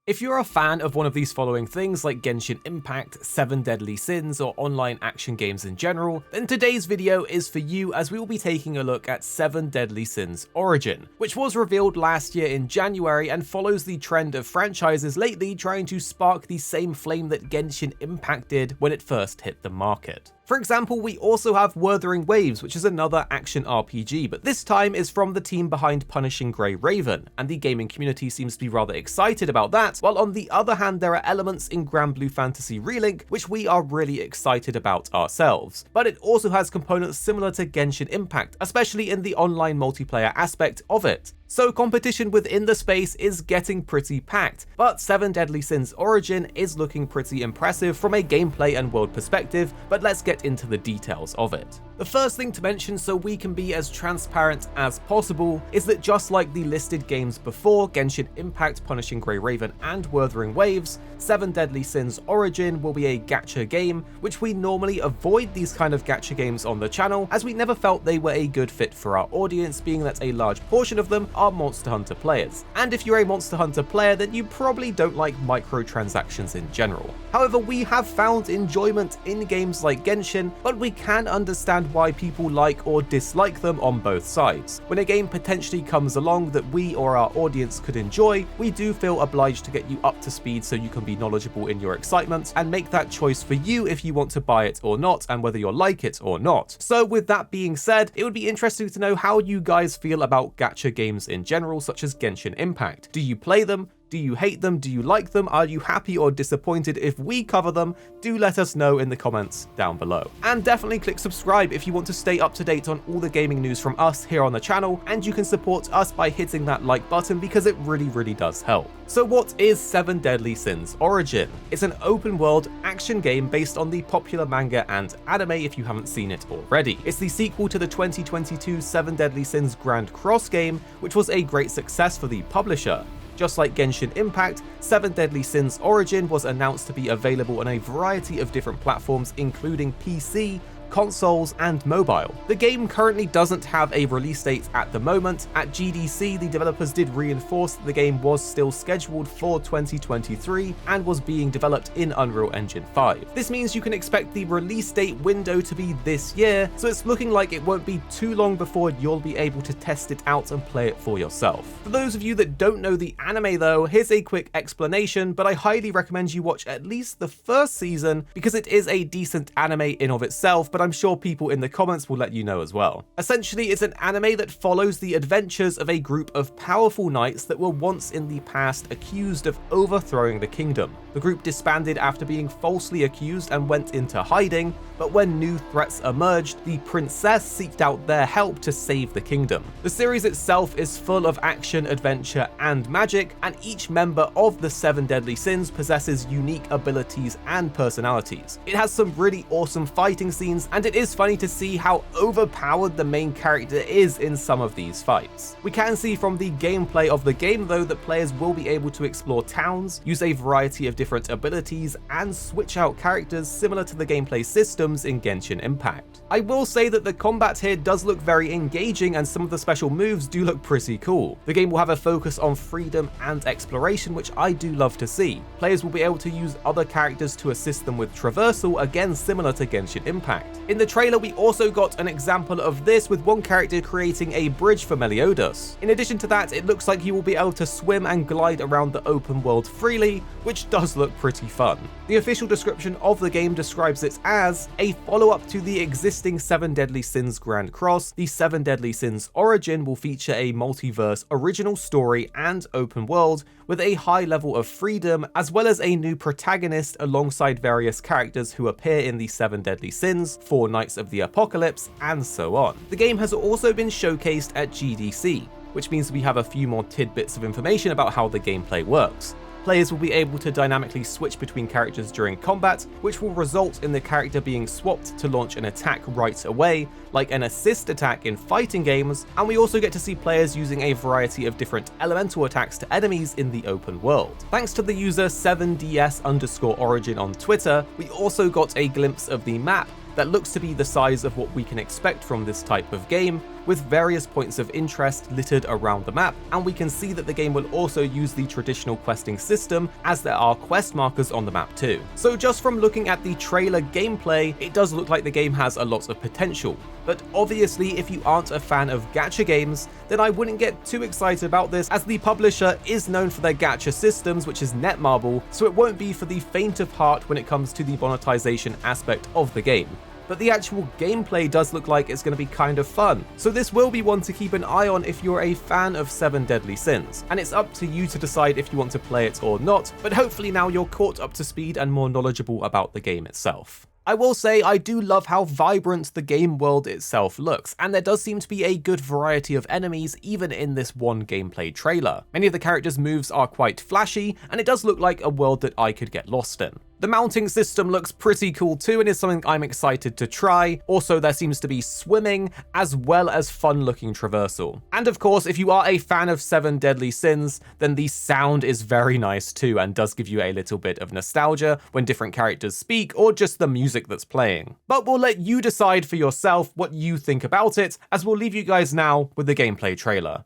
If you're a fan of one of these following things like Genshin Impact, 7 Deadly Sins, or online action games in general, then today's video is for you as we will be taking a look at 7 Deadly Sins Origin, which was revealed last year in January and follows the trend of franchises lately trying to spark the same flame that Genshin Impact did when it first hit the market. For example, we also have Wuthering Waves, which is another action RPG, but this time is from the team behind Punishing Grey Raven, and the gaming community seems to be rather excited about that, while on the other hand there are elements in Granblue Fantasy Relink which we are really excited about ourselves. But it also has components similar to Genshin Impact, especially in the online multiplayer aspect of it. So competition within the space is getting pretty packed, but 7 Deadly Sins Origin is looking pretty impressive from a gameplay and world perspective, but let's get into the details of it. The first thing to mention, so we can be as transparent as possible, is that just like the listed games before, Genshin Impact, Punishing Grey Raven, and Wuthering Waves, 7 Deadly Sins Origin will be a gacha game, which we normally avoid these kind of gacha games on the channel, as we never felt they were a good fit for our audience, being that a large portion of them are Monster Hunter players. And if you're a Monster Hunter player, then you probably don't like microtransactions in general. However, we have found enjoyment in games like Genshin, but we can understand why people like or dislike them on both sides. When a game potentially comes along that we or our audience could enjoy, we do feel obliged to get you up to speed so you can be knowledgeable in your excitement and make that choice for you if you want to buy it or not, and whether you'll like it or not. So with that being said, it would be interesting to know how you guys feel about gacha games in general, such as Genshin Impact. Do you play them? Do you hate them? Do you like them? Are you happy or disappointed if we cover them? Do let us know in the comments down below. And definitely click subscribe if you want to stay up to date on all the gaming news from us here on the channel, and you can support us by hitting that like button because it really does help. So what is 7 Deadly Sins Origin? It's an open world action game based on the popular manga and anime if you haven't seen it already. It's the sequel to the 2022 7 Deadly Sins Grand Cross game, which was a great success for the publisher. Just like Genshin Impact, 7 Deadly Sins Origin was announced to be available on a variety of different platforms, including PC, consoles, and mobile. The game currently doesn't have a release date at the moment. At GDC, the developers did reinforce that the game was still scheduled for 2023 and was being developed in Unreal Engine 5. This means you can expect the release date window to be this year, so it's looking like it won't be too long before you'll be able to test it out and play it for yourself. For those of you that don't know the anime though, here's a quick explanation, but I highly recommend you watch at least the first season because it is a decent anime in of itself, but I'm sure people in the comments will let you know as well. Essentially, it's an anime that follows the adventures of a group of powerful knights that were once in the past accused of overthrowing the kingdom. The group disbanded after being falsely accused and went into hiding, but when new threats emerged, the princess sought out their help to save the kingdom. The series itself is full of action, adventure, and magic, and each member of the 7 Deadly Sins possesses unique abilities and personalities. It has some really awesome fighting scenes, and it is funny to see how overpowered the main character is in some of these fights. We can see from the gameplay of the game though that players will be able to explore towns, use a variety of different abilities, and switch out characters similar to the gameplay systems in Genshin Impact. I will say that the combat here does look very engaging and some of the special moves do look pretty cool. The game will have a focus on freedom and exploration, which I do love to see. Players will be able to use other characters to assist them with traversal, again similar to Genshin Impact. In the trailer, we also got an example of this with one character creating a bridge for Meliodas. In addition to that, it looks like you will be able to swim and glide around the open world freely, which does look pretty fun. The official description of the game describes it as a follow-up to the existing 7 Deadly Sins Grand Cross. The 7 Deadly Sins Origin will feature a multiverse original story and open world with a high level of freedom, as well as a new protagonist alongside various characters who appear in the 7 Deadly Sins, 4 Knights of the Apocalypse, and so on. The game has also been showcased at GDC, which means we have a few more tidbits of information about how the gameplay works. Players will be able to dynamically switch between characters during combat, which will result in the character being swapped to launch an attack right away, like an assist attack in fighting games, and we also get to see players using a variety of different elemental attacks to enemies in the open world. Thanks to the user 7ds_origin on Twitter, we also got a glimpse of the map that looks to be the size of what we can expect from this type of game, with various points of interest littered around the map, and we can see that the game will also use the traditional questing system, as there are quest markers on the map too. So just from looking at the trailer gameplay, it does look like the game has a lot of potential. But obviously, if you aren't a fan of gacha games, then I wouldn't get too excited about this, as the publisher is known for their gacha systems, which is Netmarble, so it won't be for the faint of heart when it comes to the monetization aspect of the game. But the actual gameplay does look like it's going to be kind of fun, so this will be one to keep an eye on if you're a fan of 7 Deadly Sins, and it's up to you to decide if you want to play it or not, but hopefully now you're caught up to speed and more knowledgeable about the game itself. I will say I do love how vibrant the game world itself looks, and there does seem to be a good variety of enemies even in this one gameplay trailer. Many of the characters' moves are quite flashy, and it does look like a world that I could get lost in. The mounting system looks pretty cool too, and is something I'm excited to try. Also, there seems to be swimming, as well as fun-looking traversal. And of course, if you are a fan of 7 Deadly Sins, then the sound is very nice too, and does give you a little bit of nostalgia when different characters speak, or just the music that's playing. But we'll let you decide for yourself what you think about it, as we'll leave you guys now with the gameplay trailer.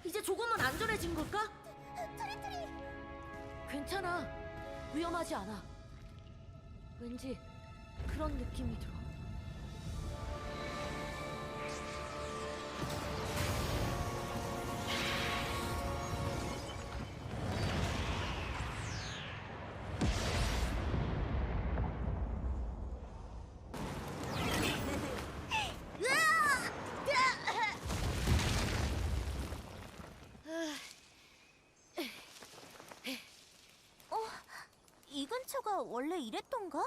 이제 조금은 안전해진 걸까? 트리트리! 괜찮아. 위험하지 않아. 왠지 그런 느낌이 들어. 이 근처가 원래 이랬던가?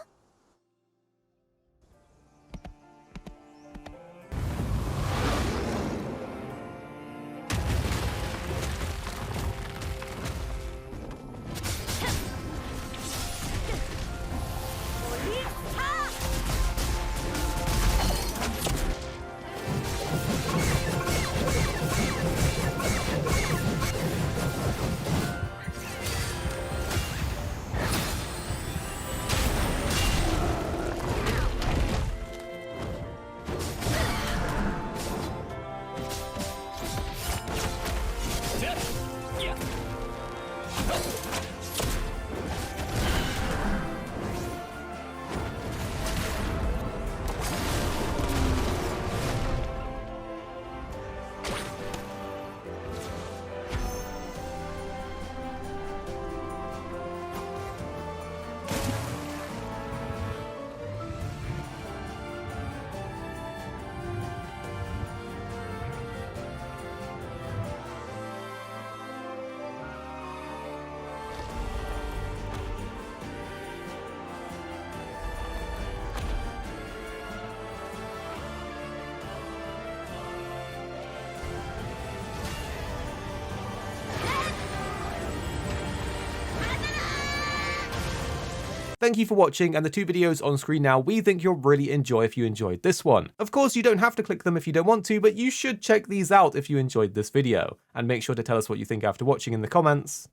Thank you for watching, and the 2 videos on screen now we think you'll really enjoy if you enjoyed this one. Of course, you don't have to click them if you don't want to, but you should check these out if you enjoyed this video, and make sure to tell us what you think after watching in the comments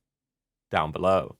down below.